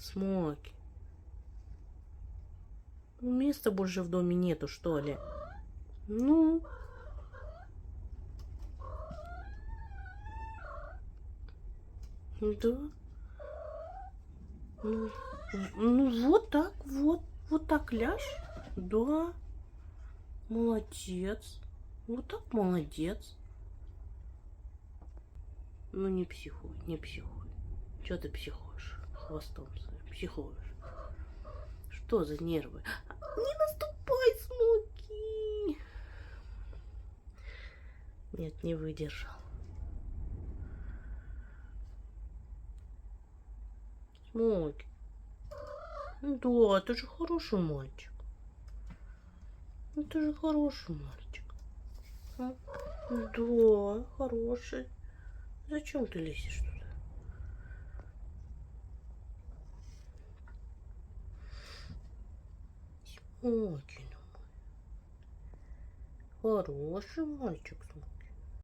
Смоки. Места больше в доме нету, что ли? Ну. Да. Ну вот так, вот. Вот так ляжь. Да. Молодец. Вот так молодец. Ну не психуй, не психуй. Чё ты психуешь? Хвостом своим психуешь. Что за нервы? Не наступай, Смоки! Нет, не выдержал. Смоки. Да, ты же хороший мальчик. Ты же хороший мальчик. А? Да, хороший. Зачем ты лезешь туда? Смоки, ну мой. Хороший мальчик, Смоки.